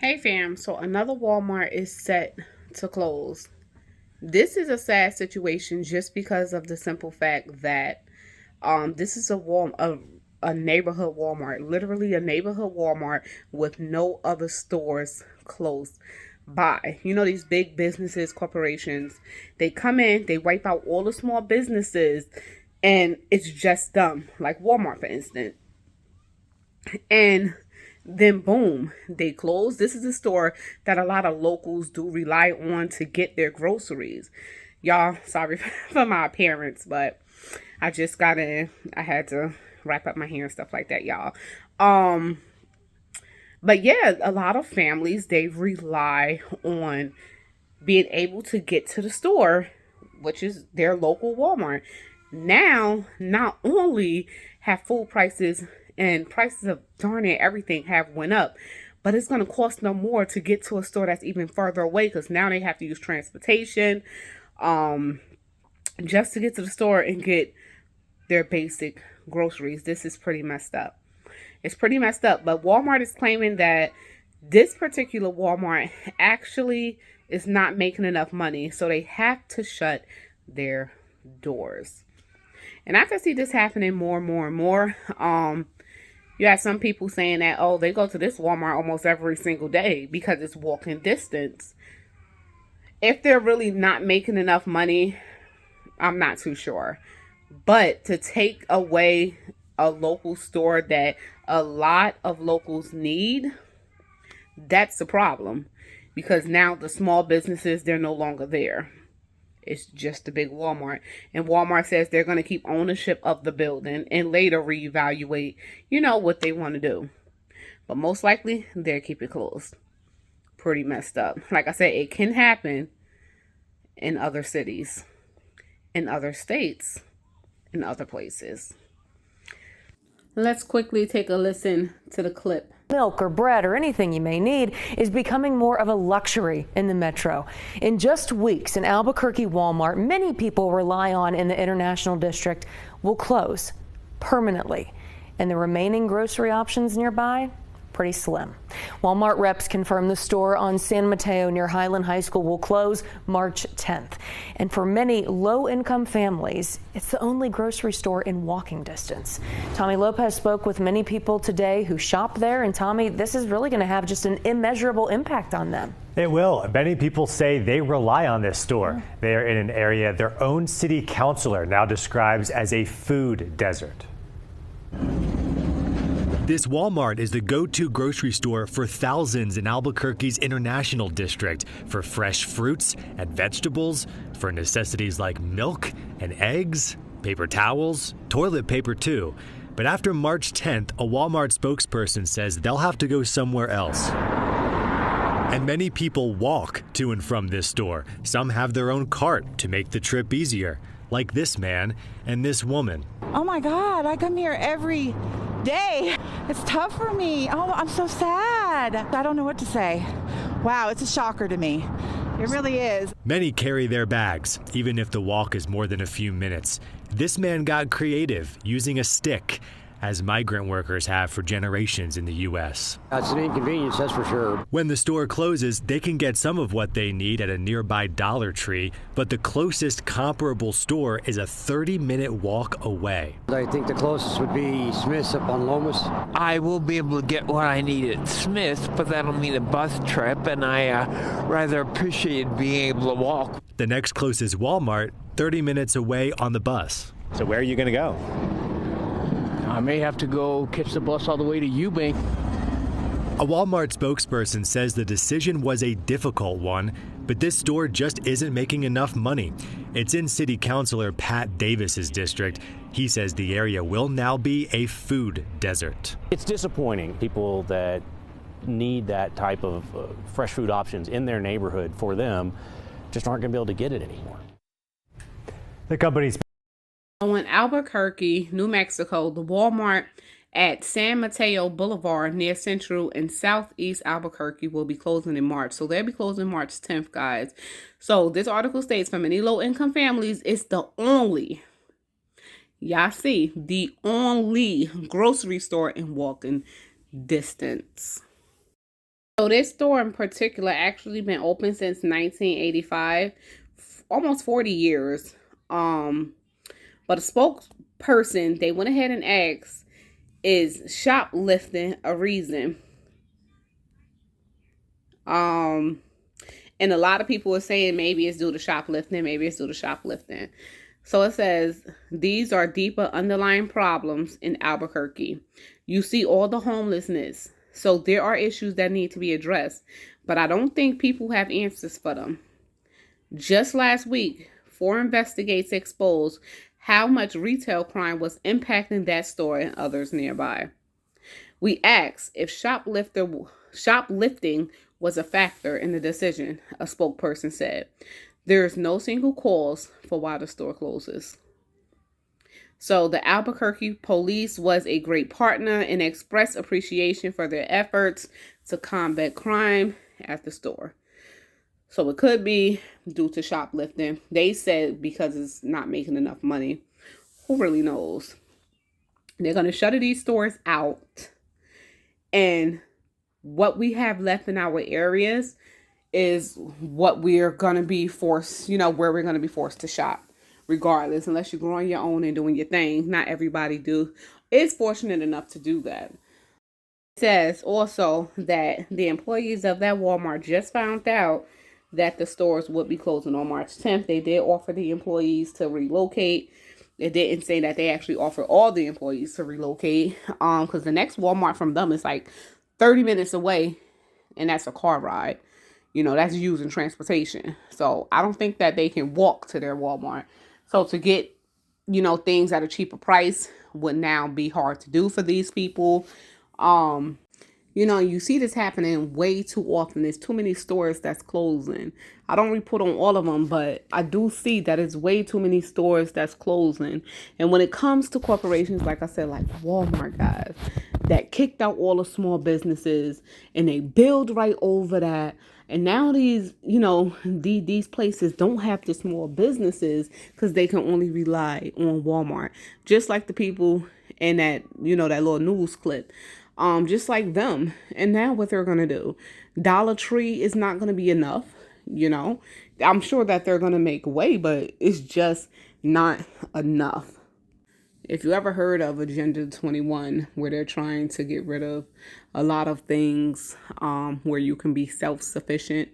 Hey fam, so another Walmart is set to close. This is a sad situation just because of the simple fact that this is a neighborhood Walmart, literally a neighborhood Walmart with no other stores close by. You know, these big businesses, corporations, they come in, they wipe out all the small businesses, and it's just them, like Walmart for instance. And then boom, they close. This is a store that a lot of locals do rely on to get their groceries. Y'all, sorry for my appearance, but I just got in. I had to wrap up my hair and stuff like that, y'all. But yeah, a lot of families, they rely on being able to get to the store, which is their local Walmart. Now, not only have food prices and prices of darn near everything have went up, but it's going to cost them more to get to a store that's even further away, because now they have to use transportation just to get to the store and get their basic groceries. This is pretty messed up. It's pretty messed up, but Walmart is claiming that this particular Walmart actually is not making enough money, so they have to shut their doors. And I can see this happening more and more and more. You have some people saying that, oh, they go to this Walmart almost every single day because it's walking distance. If they're really not making enough money, I'm not too sure. But to take away a local store that a lot of locals need, that's the problem. Because now the small businesses, they're no longer there. It's just a big Walmart. And Walmart says they're going to keep ownership of the building and later reevaluate, what they want to do. But most likely, they'll keep it closed. Pretty messed up. Like I said, it can happen in other cities, in other states, in other places. Let's quickly take a listen to the clip. Milk or bread or anything you may need is becoming more of a luxury in the metro. In just weeks, an Albuquerque Walmart many people rely on in the International District will close permanently, and the remaining grocery options nearby pretty slim. Walmart reps confirm the store on San Mateo near Highland High School will close March 10th. And for many low-income families, it's the only grocery store in walking distance. Tommy Lopez spoke with many people today who shop there. And Tommy, this is really going to have just an immeasurable impact on them. It will. Many people say they rely on this store. They are in an area their own city councilor now describes as a food desert. This Walmart is the go-to grocery store for thousands in Albuquerque's International District for fresh fruits and vegetables, for necessities like milk and eggs, paper towels, toilet paper too. But after March 10th, a Walmart spokesperson says they'll have to go somewhere else. And many people walk to and from this store. Some have their own cart to make the trip easier, like this man and this woman. Oh my God, I come here every day. It's tough for me. Oh, I'm so sad. I don't know what to say. Wow, it's a shocker to me. It really is. Many carry their bags, even if the walk is more than a few minutes. This man got creative, using a stick, as migrant workers have for generations in the U.S. That's an inconvenience, that's for sure. When the store closes, they can get some of what they need at a nearby Dollar Tree, but the closest comparable store is a 30-minute walk away. I think the closest would be Smith's up on Lomas. I will be able to get what I need at Smith's, but that'll mean a bus trip, and I rather appreciate being able to walk. The next closest Walmart, 30 minutes away on the bus. So where are you going to go? I may have to go catch the bus all the way to Eubank. A Walmart spokesperson says the decision was a difficult one, but this store just isn't making enough money. It's in City Councilor Pat Davis's district. He says the area will now be a food desert. It's disappointing. People that need that type of fresh food options in their neighborhood for them just aren't going to be able to get it anymore. The company's In Albuquerque, New Mexico, the Walmart at San Mateo Boulevard near Central and Southeast Albuquerque will be closing in March. So they'll be closing March 10th, guys. So this article states for many low-income families, it's the only, y'all see, the only grocery store in walking distance. So this store in particular actually been open since 1985, almost 40 years. But a spokesperson, they went ahead and asked, is shoplifting a reason? And a lot of people are saying maybe it's due to shoplifting, maybe it's due to shoplifting. So it says, these are deeper underlying problems in Albuquerque. You see all the homelessness. So there are issues that need to be addressed, but I don't think people have answers for them. Just last week, 4 investigates exposed how much retail crime was impacting that store and others nearby. We asked if shoplifting was a factor in the decision, a spokesperson said. There is no single cause for why the store closes. So the Albuquerque police was a great partner and expressed appreciation for their efforts to combat crime at the store. So it could be due to shoplifting. They said because it's not making enough money. Who really knows? They're going to shutter these stores out. And what we have left in our areas is what we're going to be forced, where we're going to be forced to shop. Regardless, unless you're growing your own and doing your thing. Not everybody is fortunate enough to do that. It says also that the employees of that Walmart just found out that the stores would be closing on March 10th. They did offer the employees to relocate. It didn't say that they actually offered all the employees to relocate. Because the next Walmart from them is like 30 minutes away, and that's a car ride. That's using transportation. So I don't think that they can walk to their Walmart. So to get, things at a cheaper price would now be hard to do for these people. You see this happening way too often. There's too many stores that's closing. I don't report on all of them, but I do see that it's way too many stores that's closing. And when it comes to corporations, like I said, like Walmart, guys, that kicked out all the small businesses and they build right over that. And now these places don't have the small businesses because they can only rely on Walmart. Just like the people in that, that little news clip. Just like them. And now what they're going to do? Dollar Tree is not going to be enough, I'm sure that they're going to make way, but it's just not enough. If you ever heard of Agenda 21, where they're trying to get rid of a lot of things, where you can be self-sufficient,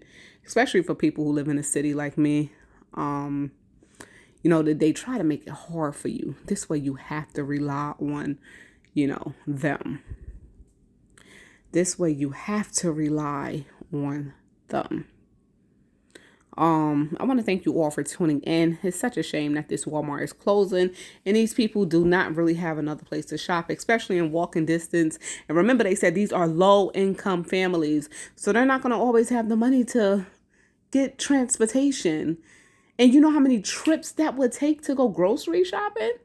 especially for people who live in a city like me, that they try to make it hard for you. This way you have to rely on, them. This way you have to rely on them. I want to thank you all for tuning in. It's such a shame that this Walmart is closing and these people do not really have another place to shop, especially in walking distance. And remember, they said these are low income families, so they're not going to always have the money to get transportation. And you know how many trips that would take to go grocery shopping?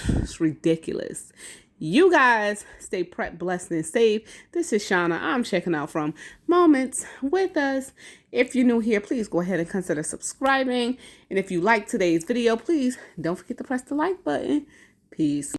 It's ridiculous. You guys stay prepped, blessed, and safe. This is Shauna. I'm checking out from Moments with Us. If you're new here, please go ahead and consider subscribing. And if you like today's video, please don't forget to press the like button. Peace.